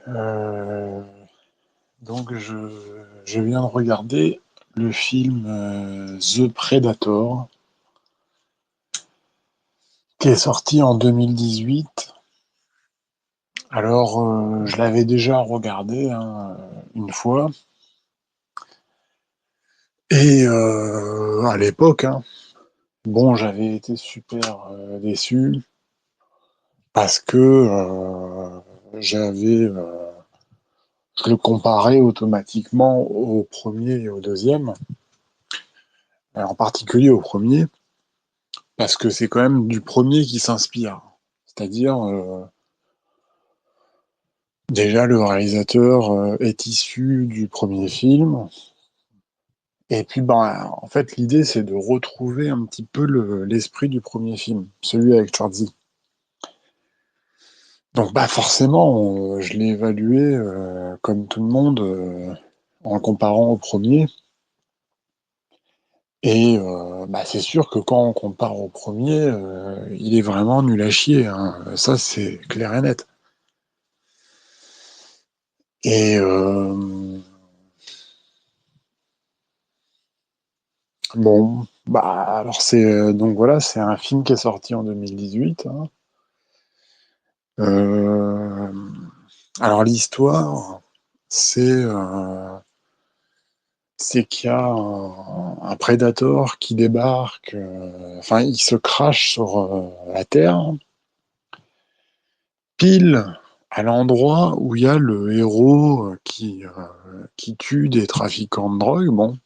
Euh, donc je viens de regarder le film The Predator, qui est sorti en 2018. Alors, je l'avais déjà regardé hein, une fois, et à l'époque, hein, bon, j'avais été super déçu parce que je le comparais automatiquement au premier et au deuxième, en particulier au premier, parce que c'est quand même du premier qui s'inspire. C'est-à-dire, déjà, le réalisateur est issu du premier film. Et puis, ben, en fait, l'idée, c'est de retrouver un petit peu l'esprit du premier film, celui avec Schwarzy. Donc, bah, forcément, je l'ai évalué comme tout le monde en le comparant au premier. Et bah, c'est sûr que quand on compare au premier, il est vraiment nul à chier, hein. Ça, c'est clair et net. Et bon, bah alors c'est donc voilà, c'est un film qui est sorti en 2018, hein. Euh, alors l'histoire, c'est c'est qu'il y a un prédateur qui débarque, enfin il se crache sur la Terre, pile à l'endroit où il y a le héros qui tue des trafiquants de drogue. Bon,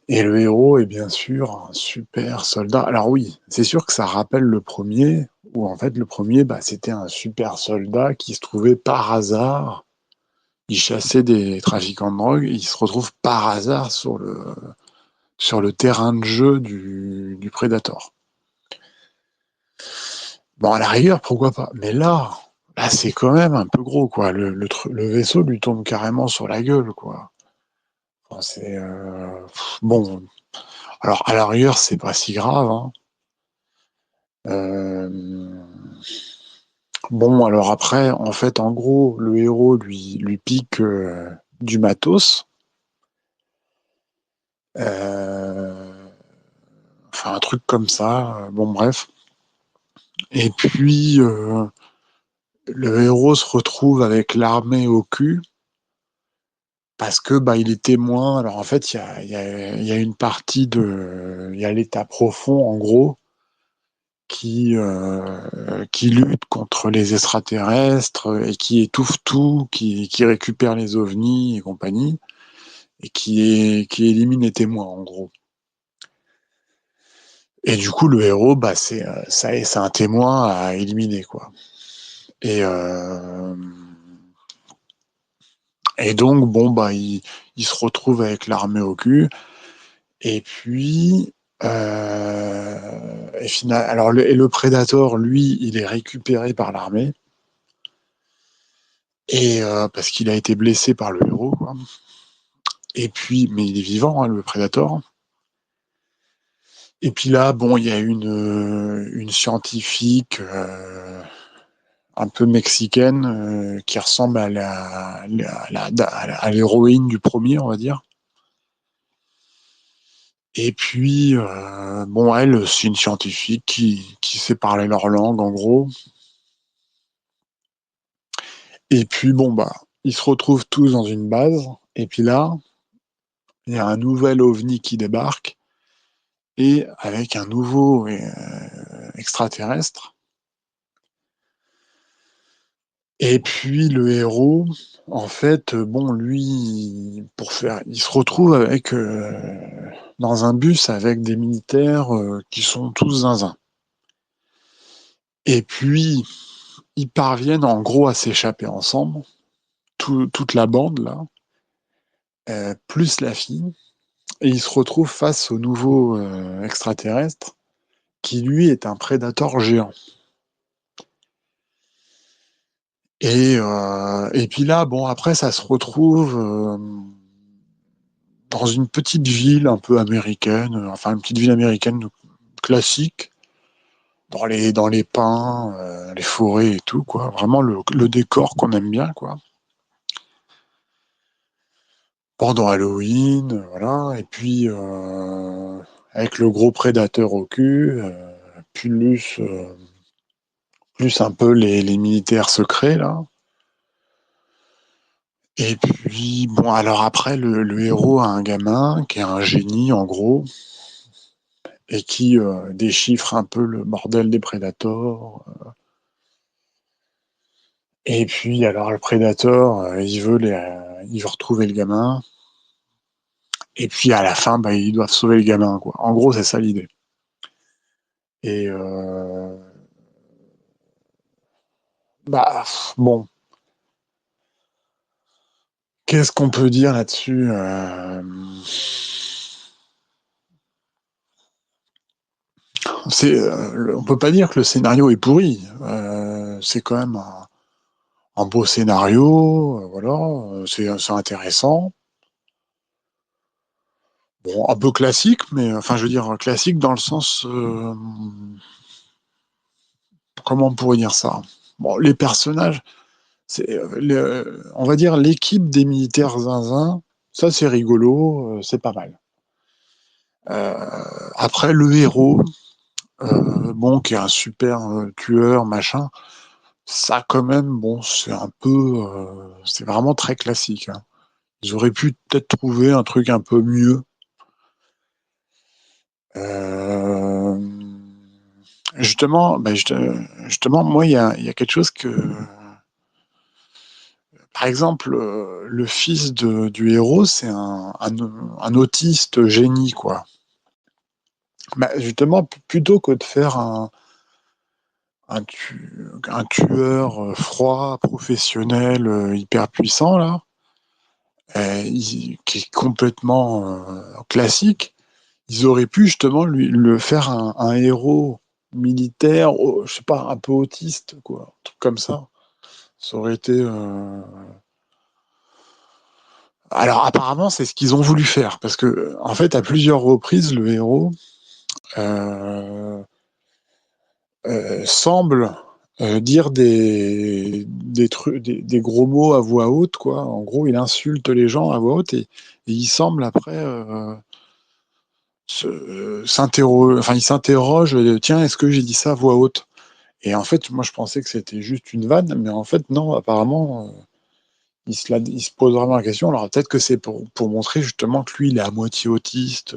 et le héros est bien sûr un super soldat. Alors oui, c'est sûr que ça rappelle le premier, où en fait le premier, bah, c'était un super soldat qui se trouvait par hasard, il chassait des trafiquants de drogue, et il se retrouve par hasard sur le terrain de jeu du Predator. Bon, à la rigueur, pourquoi pas. Mais là c'est quand même un peu gros, quoi. Le vaisseau lui tombe carrément sur la gueule, quoi. Enfin, c'est... bon, alors à la rigueur, c'est pas si grave, hein. Euh, Bon, alors après, en fait, en gros, le héros lui pique du matos, euh, enfin un truc comme ça. Bon, bref. Et puis le héros se retrouve avec l'armée au cul parce que bah il est témoin. Alors en fait, il y a une partie il y a l'État profond, en gros, qui lutte contre les extraterrestres et qui étouffe tout, qui récupère les ovnis et compagnie. Et qui élimine les témoins, en gros. Et du coup, le héros, bah, c'est un témoin à éliminer, quoi. Et, euh, et donc, bon, bah, il se retrouve avec l'armée au cul. Et puis, alors, et le Predator, lui, il est récupéré par l'armée. Et parce qu'il a été blessé par le héros, quoi. Et puis, mais il est vivant, hein, le Predator. Et puis là, bon, il y a une scientifique un peu mexicaine qui ressemble à à l'héroïne du premier, on va dire. Et puis, bon, elle, c'est une scientifique qui sait parler leur langue, en gros. Et puis, bon, bah, ils se retrouvent tous dans une base. Et puis là, il y a un nouvel ovni qui débarque. Et avec un nouveau extraterrestre. Et puis le héros, en fait, bon, lui, il se retrouve avec dans un bus avec des militaires qui sont tous zinzins. Et puis ils parviennent en gros à s'échapper ensemble, toute la bande là, plus la fille, et ils se retrouvent face au nouveau extraterrestre qui lui est un prédateur géant. Et puis là, bon, après, ça se retrouve dans une petite ville un peu américaine, enfin une petite ville américaine classique, dans les pins, les forêts et tout, quoi. Vraiment le décor qu'on aime bien, quoi. Pendant Halloween, voilà. Et puis, avec le gros prédateur au cul, plus, plus un peu les militaires secrets, là. Et puis, bon, alors après, le héros a un gamin qui est un génie, en gros, et qui déchiffre un peu le bordel des prédateurs. Et puis, alors, le prédateur, il veut retrouver le gamin. Et puis, à la fin, bah, ils doivent sauver le gamin, quoi. En gros, c'est ça l'idée. Et bah, bon, qu'est-ce qu'on peut dire là-dessus on peut pas dire que le scénario est pourri. C'est quand même un beau scénario, voilà, c'est intéressant. Bon, un peu classique, mais enfin, je veux dire classique dans le sens, comment on pourrait dire ça? Bon, les personnages, on va dire l'équipe des militaires zinzin, ça c'est rigolo, c'est pas mal. Après, le héros, bon, qui est un super tueur, machin, ça quand même, bon, c'est vraiment très classique, hein. Ils auraient pu peut-être trouver un truc un peu mieux. Euh, justement, moi, il y a quelque chose que, par exemple, le fils du héros, c'est un autiste génie, quoi. Bah, justement, plutôt que de faire un tueur froid, professionnel, hyper puissant, là, qui est complètement classique, ils auraient pu justement le faire un héros militaire, je sais pas, un peu autiste, quoi, un truc comme ça. Ça aurait été. Alors apparemment, c'est ce qu'ils ont voulu faire, parce que en fait, à plusieurs reprises, le héros euh, semble dire des gros mots à voix haute, quoi. En gros, il insulte les gens à voix haute et il semble après il s'interroge, tiens, est-ce que j'ai dit ça à voix haute? Et en fait, moi, je pensais que c'était juste une vanne, mais en fait, non, apparemment, il se pose vraiment la question. Alors peut-être que c'est pour montrer justement que lui, il est à moitié autiste,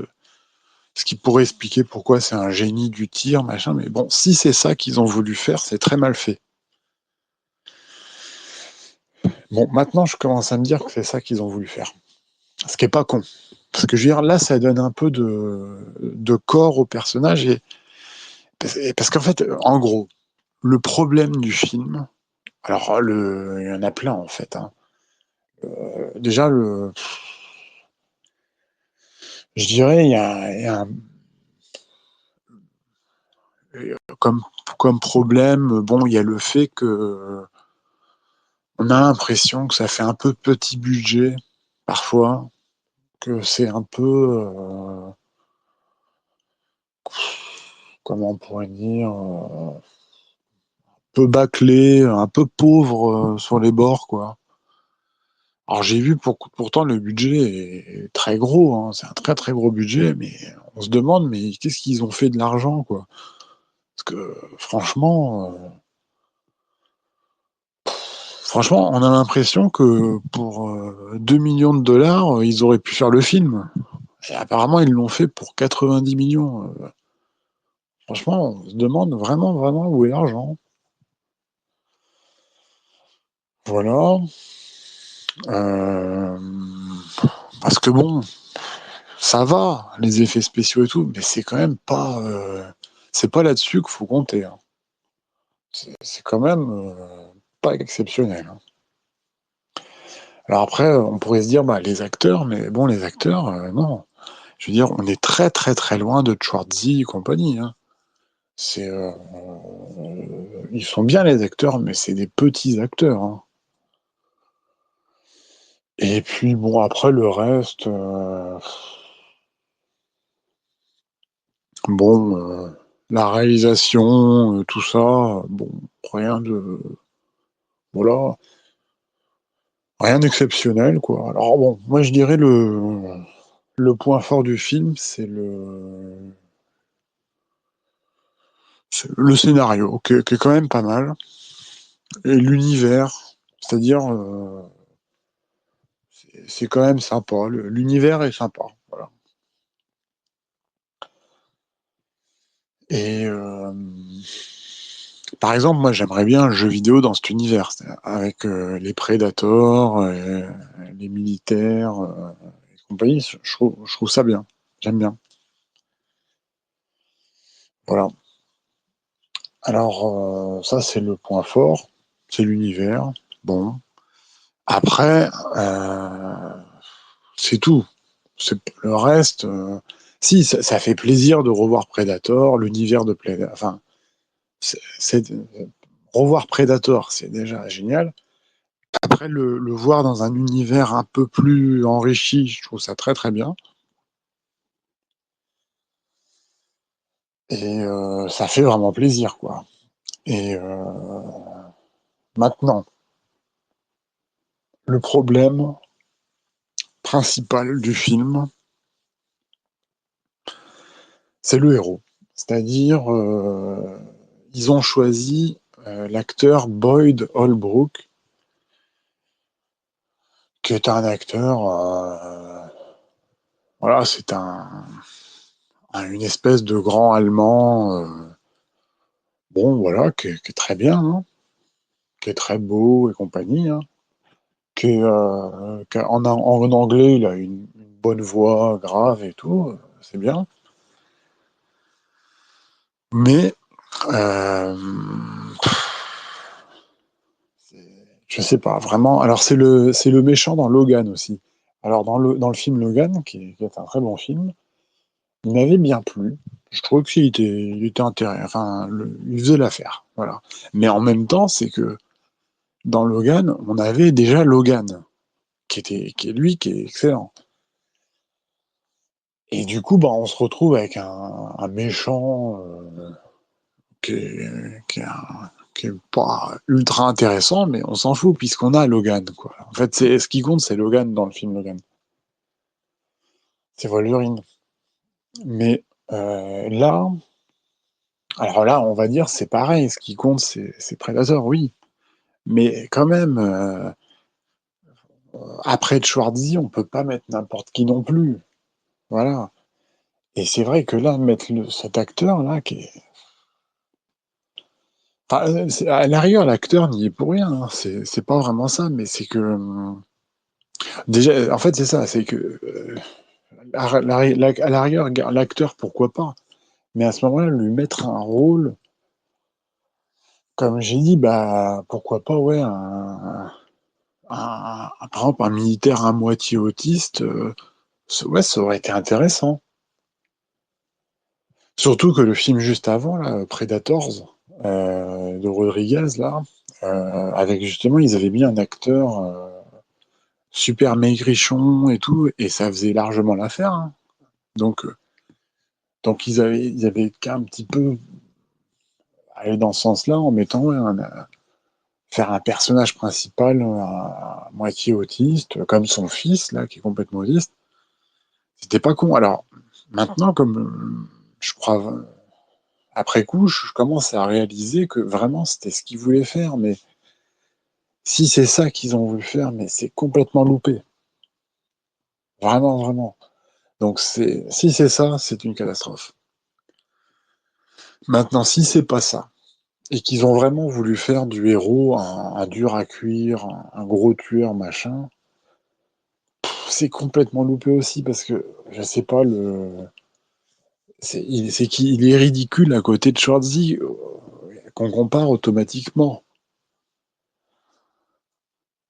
ce qui pourrait expliquer pourquoi c'est un génie du tir, machin. Mais bon, si c'est ça qu'ils ont voulu faire, c'est très mal fait. Bon, maintenant, je commence à me dire que c'est ça qu'ils ont voulu faire. Ce qui est pas con. Parce que je veux dire, là, ça donne un peu de corps au personnage. Et parce qu'en fait, en gros, le problème du film, alors il y en a plein en fait, hein. Déjà, je dirais, il y a comme, comme problème, bon, il y a le fait que on a l'impression que ça fait un peu petit budget parfois, que c'est un peu, comment on pourrait dire, peu bâclé, un peu pauvre sur les bords, quoi. Alors j'ai vu pourtant le budget est très gros, hein, c'est un très très gros budget, mais on se demande mais qu'est-ce qu'ils ont fait de l'argent, quoi? Parce que franchement, on a l'impression que pour 2 millions de dollars, ils auraient pu faire le film. Et apparemment, ils l'ont fait pour 90 millions. Franchement, on se demande vraiment vraiment où est l'argent. Voilà. Euh, Parce que bon, ça va, les effets spéciaux et tout, mais c'est pas là-dessus qu'il faut compter, hein. C'est quand même pas exceptionnel, hein. Alors après, on pourrait se dire, bah, les acteurs, mais bon, les acteurs, non. Je veux dire, on est très très très loin de Schwarzy et compagnie, hein. Ils sont bien les acteurs, mais c'est des petits acteurs, hein. Et puis bon, après le reste, bon. La réalisation, tout ça, bon, rien de, voilà, rien d'exceptionnel, quoi. Alors bon, moi je dirais le point fort du film, c'est le scénario, qui est quand même pas mal, et l'univers, c'est-à-dire, c'est quand même sympa. L'univers est sympa, voilà. Et par exemple, moi j'aimerais bien un jeu vidéo dans cet univers, avec les Predators, les militaires, et compagnie. Je trouve ça bien. J'aime bien. Voilà. Alors, ça, c'est le point fort, c'est l'univers. Bon. Après, c'est tout. C'est le reste. Si, ça fait plaisir de revoir Predator, l'univers de Predator. Enfin, revoir Predator, c'est déjà génial. Après, le voir dans un univers un peu plus enrichi, je trouve ça très très bien. Et ça fait vraiment plaisir, quoi. Et maintenant, le problème principal du film, c'est le héros. C'est-à-dire, ils ont choisi l'acteur Boyd Holbrook, qui est un acteur, voilà, c'est une espèce de grand allemand, bon, voilà, qui est très bien, hein, qui est très beau et compagnie, hein, en anglais, il a une bonne voix grave et tout, c'est bien. Mais, euh, je sais pas, vraiment. Alors, c'est le méchant dans Logan aussi. Alors, dans le film Logan, qui est un très bon film, il m'avait bien plu. Je trouvais il était intéressant. Enfin, il faisait l'affaire. Voilà. Mais en même temps, c'est que dans Logan, on avait déjà Logan, qui est lui, qui est excellent. Et du coup, bah, on se retrouve avec un méchant qui est pas ultra intéressant, mais on s'en fout puisqu'on a Logan, quoi. En fait, ce qui compte, c'est Logan dans le film Logan. C'est Wolverine. Mais là, alors là, on va dire, c'est pareil. Ce qui compte, c'est Predator, oui. Mais quand même, après Schwarzy, on peut pas mettre n'importe qui non plus. Voilà. Et c'est vrai que là, mettre cet acteur-là, enfin, à la rigueur, l'acteur n'y est pour rien, hein. C'est pas vraiment ça, mais c'est que déjà, en fait, c'est ça, c'est que à la rigueur, l'acteur, pourquoi pas, mais à ce moment-là, lui mettre un rôle, comme j'ai dit, bah pourquoi pas, ouais, par exemple, un militaire à moitié autiste, ouais, ça aurait été intéressant. Surtout que le film juste avant, là, Predators, de Rodriguez, là, avec justement, ils avaient mis un acteur super maigrichon et tout, et ça faisait largement l'affaire, hein. Donc, ils avaient qu'à un petit peu aller dans ce sens-là en mettant ouais, faire un personnage principal à moitié autiste, comme son fils, là, qui est complètement autiste. C'était pas con. Alors, maintenant, comme je crois, après coup, je commence à réaliser que vraiment, c'était ce qu'ils voulaient faire, mais si c'est ça qu'ils ont voulu faire, mais c'est complètement loupé. Vraiment, vraiment. Donc, si c'est ça, c'est une catastrophe. Maintenant, si c'est pas ça, et qu'ils ont vraiment voulu faire du héros un dur à cuire, un gros tueur, machin, c'est complètement loupé aussi, parce que, je sais pas, c'est qu'il est ridicule à côté de Schwarzy, qu'on compare automatiquement.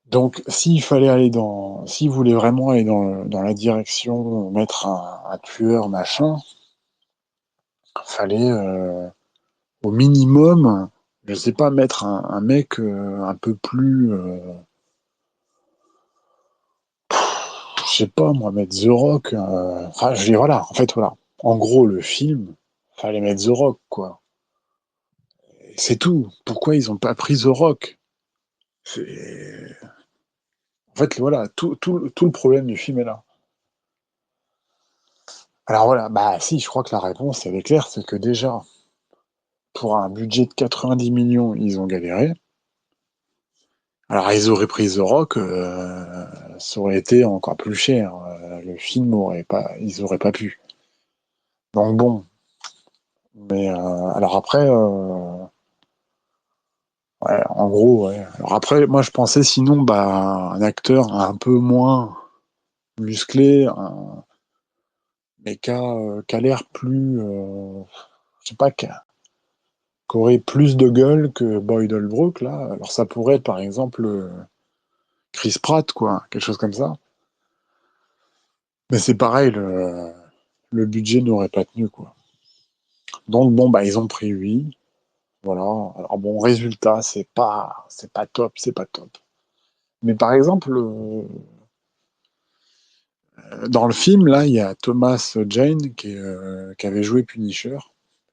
Donc, s'il voulait vraiment aller dans la direction, mettre un tueur, machin, fallait, au minimum, je sais pas, mettre un mec un peu plus, je sais pas, moi, mettre The Rock, enfin, je dis, voilà, en fait, voilà. En gros, le film, Fallait mettre The Rock, quoi. Et c'est tout. Pourquoi ils ont pas pris The Rock? C'est... En fait, voilà, tout le problème du film est là. Alors voilà, bah si, je crois que la réponse, elle est claire, c'est que déjà, pour un budget de 90 millions, ils ont galéré. Alors ils auraient pris The Rock, ça aurait été encore plus cher. Le film aurait pas, ils auraient pas pu. Donc bon, mais alors après, ouais, en gros, ouais. Alors après, moi je pensais sinon, bah un acteur un peu moins musclé, mais qui a l'air plus, je sais pas, qui aurait plus de gueule que Boyd Holbrook là. Alors ça pourrait être par exemple Chris Pratt, quoi, quelque chose comme ça. Mais c'est pareil, le budget n'aurait pas tenu, quoi. Donc bon, bah ils ont pris lui. Voilà. Alors bon, résultat, c'est pas top, c'est pas top. Mais par exemple, dans le film, là, il y a Thomas Jane qui avait joué Punisher.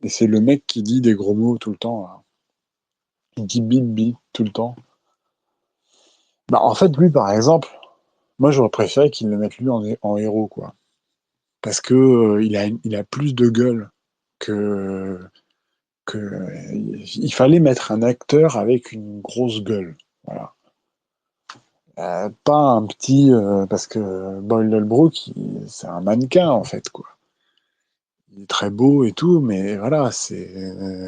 Et c'est le mec qui dit des gros mots tout le temps, là. Il dit bip bip tout le temps. Bah en fait, lui, par exemple, moi j'aurais préféré qu'il le mette lui en héros, quoi. Parce que il a plus de gueule que, il fallait mettre un acteur avec une grosse gueule. Voilà. Pas un petit, parce que Boyle-Holbrook, c'est un mannequin en fait, quoi. Il est très beau et tout, mais voilà, c'est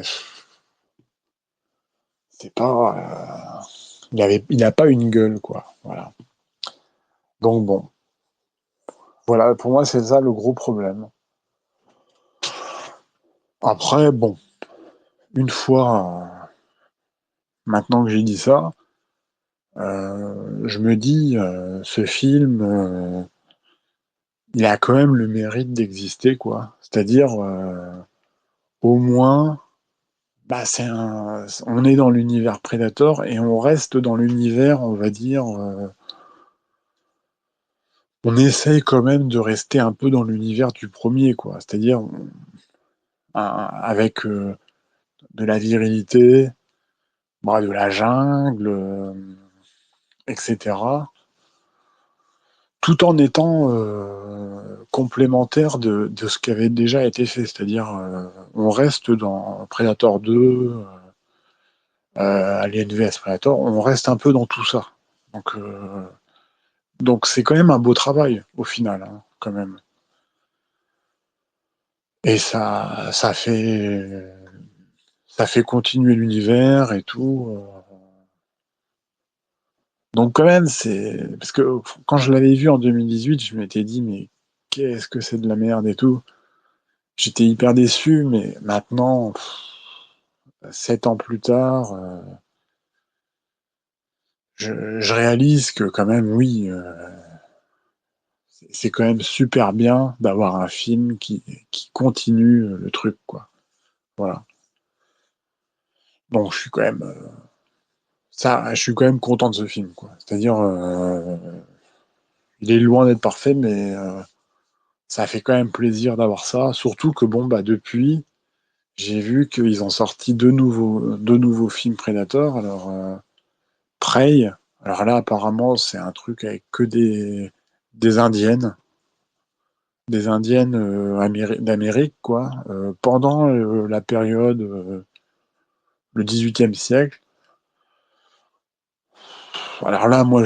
pas, il a pas une gueule, quoi. Voilà. Donc bon, voilà, pour moi c'est ça le gros problème. Après, bon, une fois, maintenant que j'ai dit ça, je me dis, ce film, il a quand même le mérite d'exister, quoi. C'est-à-dire, au moins, bah, on est dans l'univers Predator et on reste dans l'univers, on va dire, on essaye quand même de rester un peu dans l'univers du premier, quoi. C'est-à-dire, avec de la virilité, bah, de la jungle, etc. Tout en étant complémentaire de ce qui avait déjà été fait. C'est-à-dire, on reste dans Predator 2, Alien vs Predator, on reste un peu dans tout ça. Donc, c'est quand même un beau travail, au final, hein, quand même. Et ça fait continuer l'univers et tout. Donc quand même, c'est... Parce que quand je l'avais vu en 2018, je m'étais dit, mais qu'est-ce que c'est de la merde et tout. J'étais hyper déçu, mais maintenant, 7 ans plus tard, je réalise que quand même, oui, c'est quand même super bien d'avoir un film qui continue le truc, quoi. Voilà. Bon, je suis quand même content de ce film, quoi. C'est-à-dire, il est loin d'être parfait, mais ça fait quand même plaisir d'avoir ça. Surtout que, bon, bah, depuis, j'ai vu qu'ils ont sorti deux nouveaux films Predator. Alors, Prey, alors là, apparemment, c'est un truc avec que des Indiennes. Des Indiennes d'Amérique, quoi, pendant la période, le XVIIIe siècle. Alors là, moi,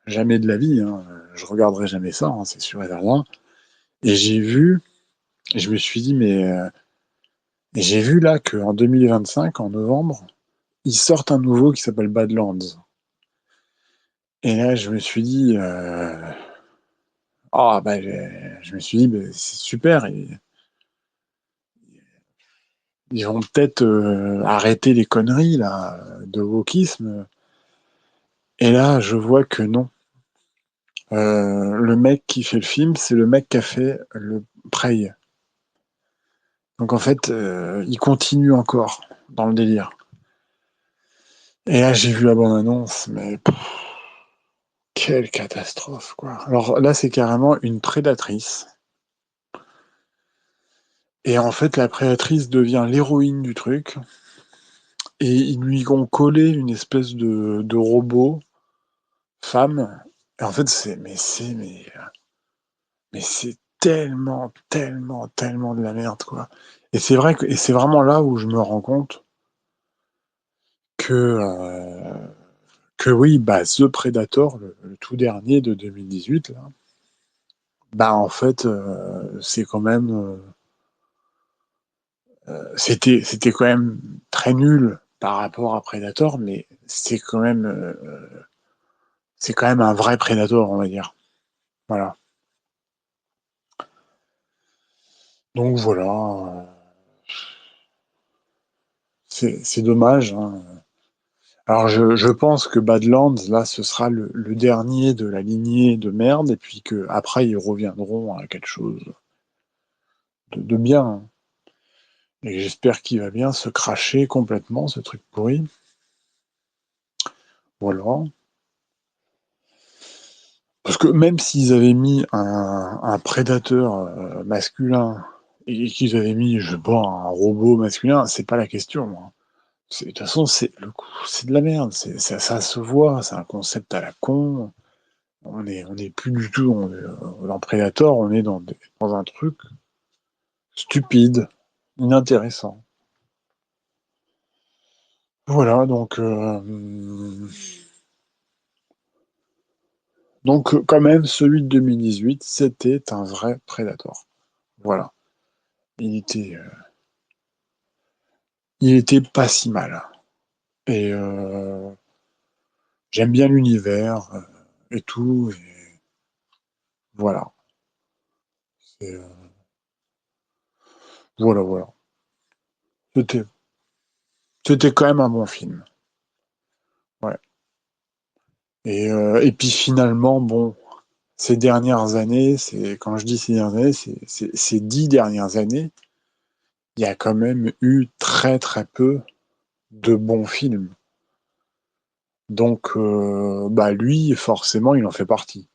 jamais de la vie, hein, je regarderai jamais ça, hein, c'est sûr et certain. Et je me suis dit, mais j'ai vu là qu'en 2025, en novembre, ils sortent un nouveau qui s'appelle Badlands. Et là, je me suis dit, ah bah, je me suis dit, bah, c'est super, ils vont peut-être arrêter les conneries là de wokisme. Et là, je vois que non. Le mec qui fait le film, c'est le mec qui a fait le Prey. Donc en fait, il continue encore dans le délire. Et là, j'ai vu la bande-annonce, mais quelle catastrophe, quoi. Alors là, c'est carrément une prédatrice. Et en fait, la prédatrice devient l'héroïne du truc. Et ils lui ont collé une espèce de robot femme. Et en fait, mais c'est tellement, tellement, tellement de la merde, quoi. Et c'est vrai et c'est vraiment là où je me rends compte que, que oui, bah, The Predator, le tout dernier de 2018, là, bah, en fait, c'est quand même, c'était quand même très nul par rapport à Predator, mais c'est quand même un vrai Predator, on va dire. Voilà. Donc voilà, c'est dommage, hein. Alors je pense que Badlands, là, ce sera le dernier de la lignée de merde, et puis que après ils reviendront à quelque chose de bien, hein. Et j'espère qu'il va bien se cracher complètement, ce truc pourri. Voilà. Parce que même s'ils avaient mis un prédateur masculin et qu'ils avaient mis, je sais pas, un robot masculin, c'est pas la question, hein. De toute façon, c'est de la merde. Ça se voit, c'est un concept à la con. On est plus du tout dans Predator, on est dans un truc stupide, inintéressant. Voilà, donc quand même, celui de 2018, c'était un vrai Predator. Voilà. Il était, euh, il était pas si mal. Et j'aime bien l'univers et tout. Et voilà. Et, voilà, voilà. C'était, c'était quand même un bon film. Ouais. Et puis finalement, bon, ces dernières années, quand je dis ces dernières années, ces 10 dernières années, il y a quand même eu très très peu de bons films. Donc, bah lui, forcément, il en fait partie.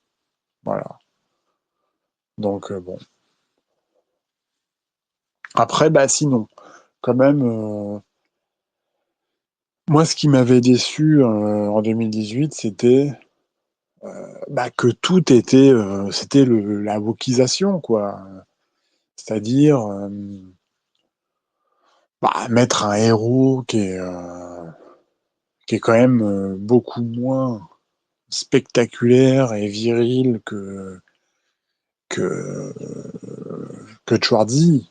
Voilà. Donc bon. Après, bah sinon, quand même, moi, ce qui m'avait déçu en 2018, c'était bah, que tout était, c'était la wokisation, quoi. C'est-à-dire bah, mettre un héros qui est quand même beaucoup moins spectaculaire et viril que, que Schwarzy.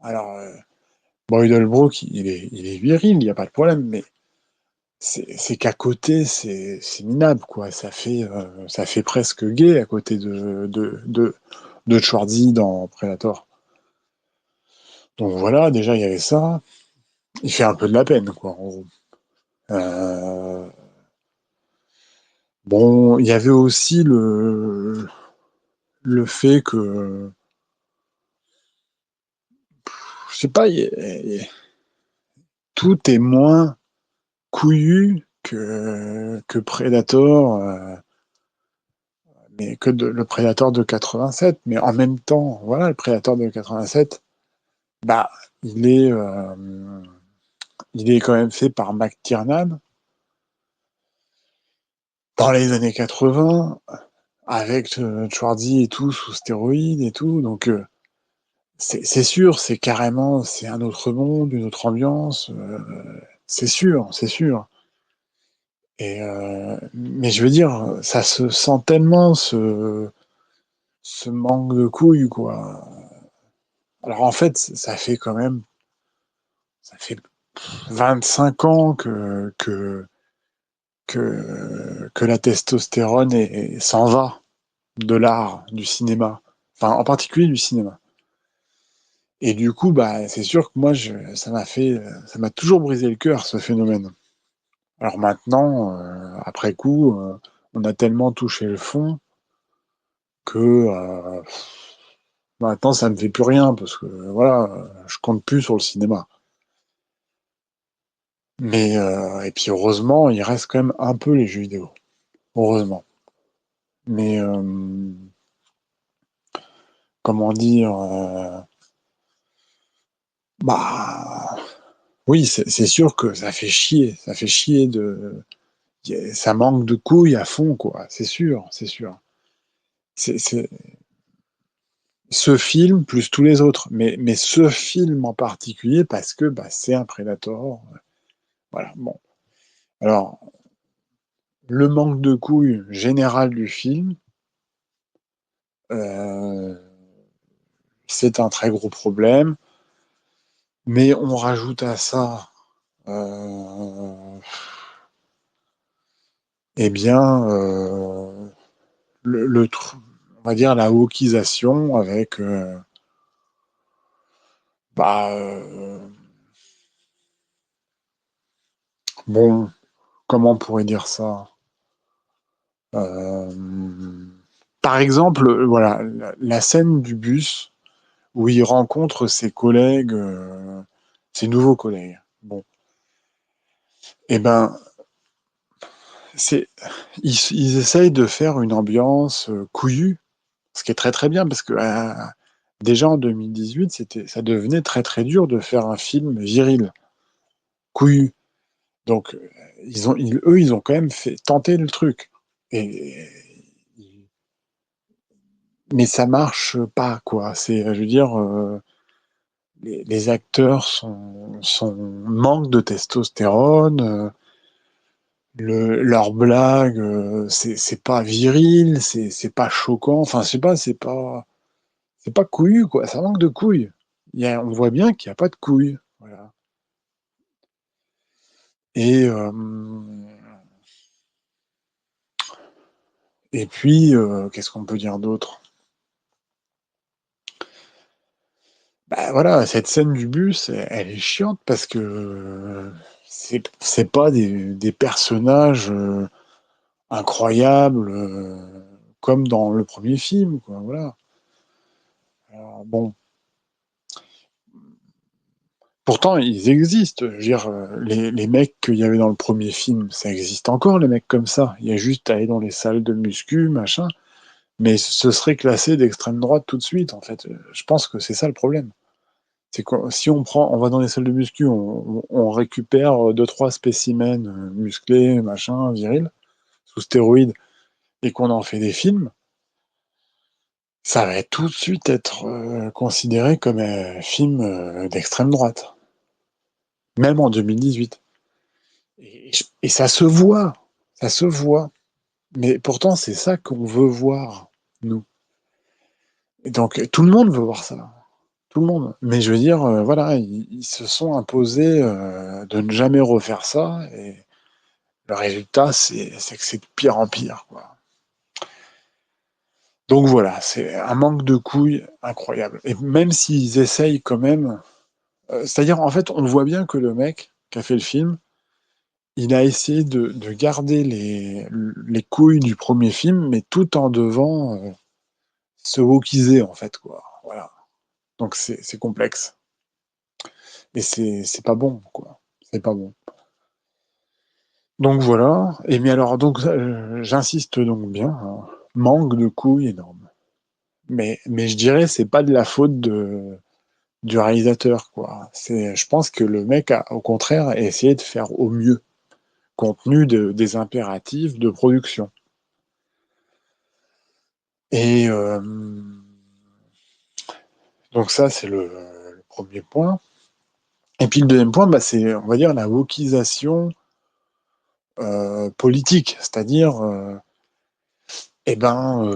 Alors, Boyd Holbrook, il est viril, il n'y a pas de problème, mais c'est qu'à côté, c'est minable, quoi. Ça fait presque gay à côté de Schwarzy dans Predator. Donc voilà, déjà, il y avait ça. Il fait un peu de la peine, quoi, en gros. Euh, bon, il y avait aussi le fait que, je sais pas, tout est moins couillu que Predator, mais le Predator de 87. Mais en même temps, voilà, le Predator de 87, bah, il est, euh, il est quand même fait par McTiernan dans les années 80, avec Schwarzy et tout, sous stéroïdes et tout. Donc, c'est sûr, c'est carrément, c'est un autre monde, une autre ambiance. C'est sûr, c'est sûr. Et mais je veux dire, ça se sent tellement ce manque de couilles, quoi. Alors en fait, ça fait 25 ans que la testostérone s'en va de l'art, du cinéma. Enfin, en particulier du cinéma. Et du coup, bah, c'est sûr que moi, ça m'a toujours brisé le cœur, ce phénomène. Alors maintenant, après coup, on a tellement touché le fond que maintenant, ça me fait plus rien parce que voilà, je compte plus sur le cinéma. Mais et puis heureusement, il reste quand même un peu les jeux vidéo. Heureusement. Mais comment dire, Bah, oui, c'est sûr que ça fait chier ça manque de couilles à fond, quoi, c'est sûr, c'est sûr. C'est ce film plus tous les autres, mais ce film en particulier parce que bah, c'est un Predator, voilà, bon. Alors, le manque de couilles général du film, euh, c'est un très gros problème, mais on rajoute à ça, euh, eh bien, on va dire la wokisation avec, bah, bon, comment on pourrait dire ça? Euh, Par exemple, voilà, la scène du bus où il rencontre ses collègues, ses nouveaux collègues. Bon, eh ben, c'est, ils essayent de faire une ambiance couillue, ce qui est très très bien parce que déjà en 2018, ça devenait très très dur de faire un film viril, couillu. Donc, eux, ils ont quand même fait tenter le truc. Et, mais ça marche pas, quoi. Je veux dire, les acteurs manquent de testostérone. Leurs blagues, c'est pas viril, c'est pas choquant. Enfin, je sais pas, c'est pas couillu, quoi. Ça manque de couilles. On voit bien qu'il n'y a pas de couilles. Voilà. Et, euh, et puis, qu'est-ce qu'on peut dire d'autre? Bah voilà, cette scène du bus, elle est chiante parce que c'est pas des personnages incroyables comme dans le premier film, quoi. Voilà. Alors, bon, pourtant ils existent. Je veux dire, les mecs qu'il y avait dans le premier film, ça existe encore, les mecs comme ça. Il y a juste à aller dans les salles de muscu, machin. Mais ce serait classé d'extrême droite tout de suite, en fait. Je pense que c'est ça le problème. C'est que si on va dans les salles de muscu, on récupère deux, trois spécimens musclés, machin, virils, sous stéroïdes, et qu'on en fait des films, ça va tout de suite être considéré comme un film d'extrême droite, même en 2018. Et ça se voit, ça se voit. Mais pourtant, c'est ça qu'on veut voir, nous. Et donc, tout le monde veut voir ça. Tout le monde. Mais je veux dire, voilà, ils se sont imposés de ne jamais refaire ça. Et le résultat, c'est que c'est de pire en pire, quoi. Donc voilà, c'est un manque de couilles incroyable. Et même s'ils essayent quand même, c'est-à-dire en fait, on voit bien que le mec qui a fait le film, il a essayé de garder les couilles du premier film, mais tout en devant se wokiser en fait, quoi. Voilà. Donc c'est complexe. Et c'est pas bon, quoi. C'est pas bon. Donc voilà. Et mais alors, donc j'insiste donc bien, hein, manque de couilles énorme. Mais je dirais c'est pas de la faute du réalisateur, quoi. Je pense que le mec a au contraire essayé de faire au mieux, compte tenu des impératifs de production. Et donc ça, c'est le premier point. Et puis le deuxième point, bah, c'est, on va dire, la wokisation politique, c'est-à-dire, eh ben,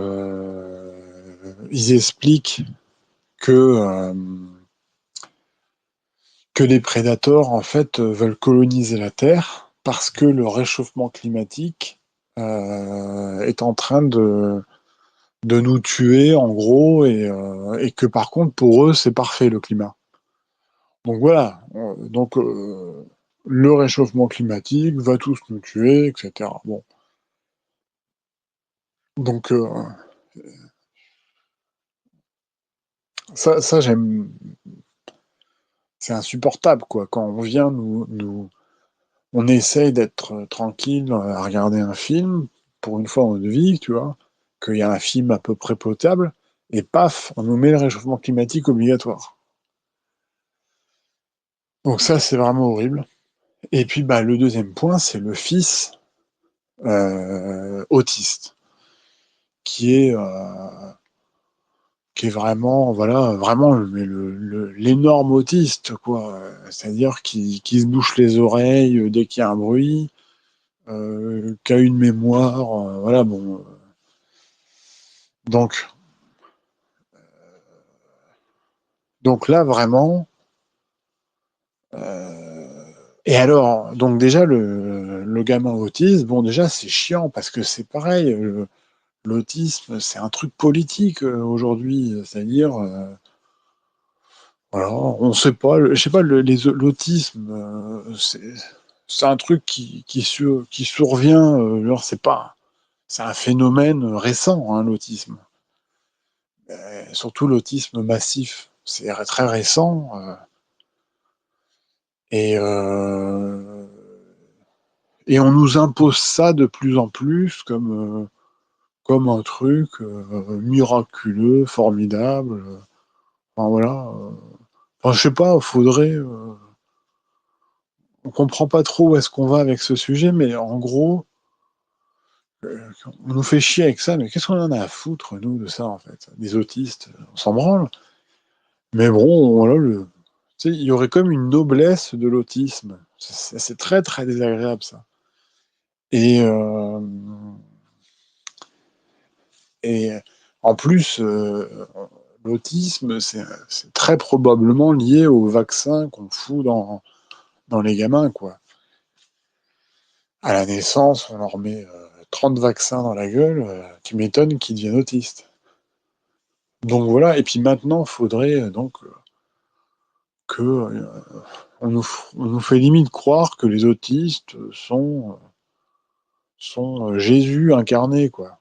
ils expliquent que les prédateurs, en fait, veulent coloniser la Terre parce que le réchauffement climatique est en train de nous tuer, en gros, et que par contre, pour eux, c'est parfait, le climat. Donc voilà, le réchauffement climatique va tous nous tuer, etc. Bon, donc ça j'aime, c'est insupportable, quoi. Quand on vient on essaye d'être tranquille à regarder un film, pour une fois dans notre vie, tu vois, qu'il y a un film à peu près potable, et paf, on nous met le réchauffement climatique obligatoire. Donc ça, c'est vraiment horrible. Et puis, bah, le deuxième point, c'est le fils autiste, qui est, qui est vraiment, voilà, vraiment l'énorme autiste, quoi. C'est-à-dire qui se bouche les oreilles dès qu'il y a un bruit, qui a une mémoire, voilà, bon. Donc, donc là, vraiment. euh, et alors, donc déjà, le gamin autiste, bon, déjà, c'est chiant parce que c'est pareil. L'autisme, c'est un truc politique aujourd'hui, c'est-à-dire, voilà, on sait pas, je sais pas, l'autisme, c'est un truc qui survient, genre, c'est pas, c'est un phénomène récent, hein, l'autisme. Surtout l'autisme massif, c'est très récent, et, euh, et on nous impose ça de plus en plus comme un truc miraculeux, formidable. Enfin, voilà. Enfin, je sais pas, faudrait. On comprend pas trop où est-ce qu'on va avec ce sujet, mais en gros, on nous fait chier avec ça, mais qu'est-ce qu'on en a à foutre, nous, de ça, en fait? Des autistes, on s'en branle. Mais bon, voilà, tu sais, il y aurait comme une noblesse de l'autisme. C'est très, très désagréable, ça. Et, euh, et en plus, l'autisme, c'est très probablement lié au vaccin qu'on fout dans les gamins, quoi. À la naissance, on leur met 30 vaccins dans la gueule, qui m'étonne qu'ils deviennent autistes. Donc voilà, et puis maintenant, il faudrait donc que on nous fait limite croire que les autistes sont Jésus incarné, quoi.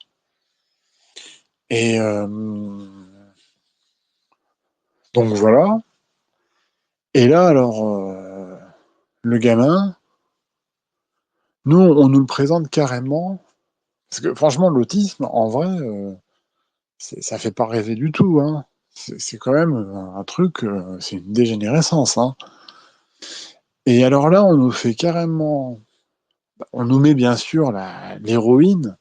Et donc voilà. Et là, alors, le gamin, nous, on nous le présente carrément, parce que franchement, l'autisme, en vrai, ça fait pas rêver du tout, hein. C'est quand même un truc, c'est une dégénérescence, hein. Et alors là, on nous fait carrément, on nous met bien sûr l'héroïne.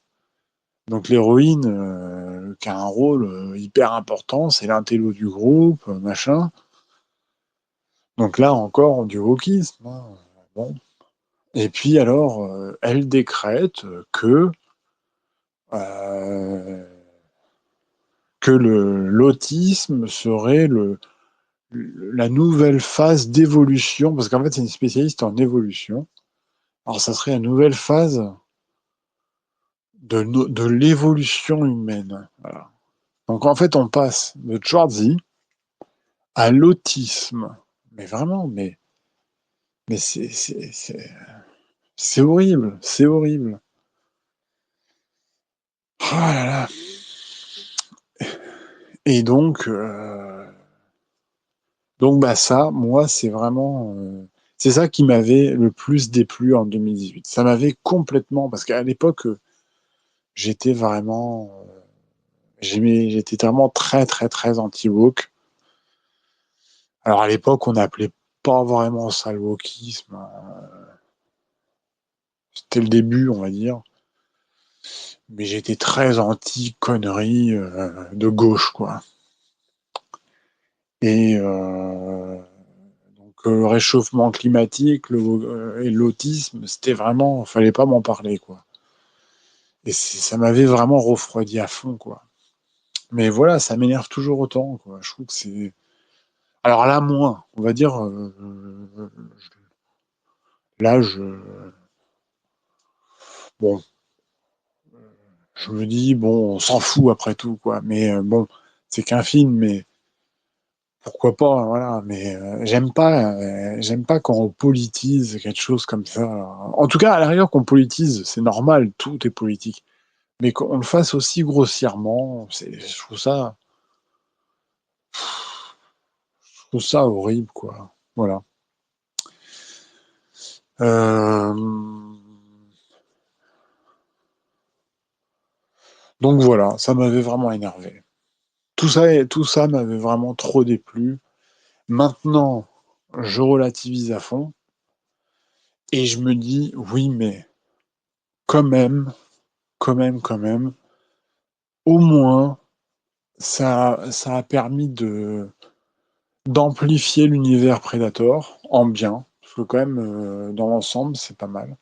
Donc l'héroïne, qui a un rôle hyper important, c'est l'intello du groupe, machin. Donc là encore, du wokisme, hein. Bon. Et puis alors, elle décrète euh, que l'autisme serait la nouvelle phase d'évolution, parce qu'en fait, c'est une spécialiste en évolution. Alors, ça serait la nouvelle phase de l'évolution humaine. Voilà. Donc, en fait, on passe de Schwarzy à l'autisme. Mais vraiment, mais c'est horrible, c'est horrible. Ah là là. Et donc bah ça, moi, c'est vraiment, c'est ça qui m'avait le plus déplu en 2018. Ça m'avait complètement, parce qu'à l'époque, j'étais vraiment, j'étais vraiment très, très, très anti-woke. Alors à l'époque, on n'appelait pas vraiment ça le wokisme, hein. C'était le début, on va dire. Mais j'étais très anti-conneries de gauche, quoi. Et donc, réchauffement climatique et l'autisme, c'était vraiment, fallait pas m'en parler, quoi. Et ça m'avait vraiment refroidi à fond, quoi. Mais voilà, ça m'énerve toujours autant, quoi. Je trouve que c'est. Alors là, moins, on va dire, là, bon, je me dis, bon, on s'en fout après tout, quoi. Mais bon, c'est qu'un film, mais pourquoi pas, voilà. Mais j'aime pas quand on politise quelque chose comme ça. En tout cas, à l'arrière, qu'on politise, c'est normal, tout est politique. Mais qu'on le fasse aussi grossièrement, je trouve ça horrible, quoi. Voilà. Euh, donc voilà, ça m'avait vraiment énervé. Tout ça m'avait vraiment trop déplu. Maintenant, je relativise à fond et je me dis oui, mais quand même, quand même, au moins ça a permis de d'amplifier l'univers Predator en bien, parce que quand même dans l'ensemble c'est pas mal.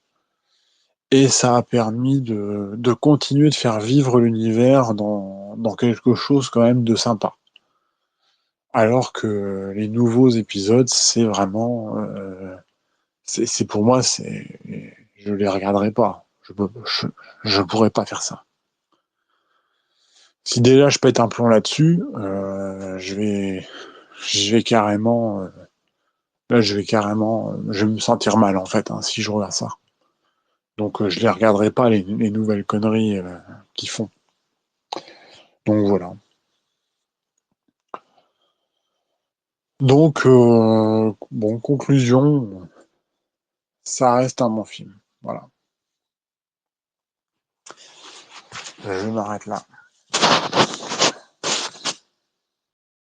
Et ça a permis de continuer de faire vivre l'univers dans quelque chose quand même de sympa. Alors que les nouveaux épisodes, c'est vraiment, c'est pour moi, je les regarderai pas. Je pourrais pas faire ça. Si déjà je pète un plomb là-dessus, je vais carrément, là, je vais me sentir mal en fait, hein, si je regarde ça. Donc je les regarderai pas les nouvelles conneries qu'ils font. Donc voilà. Donc bon, conclusion, ça reste un bon film. Voilà. Je m'arrête là.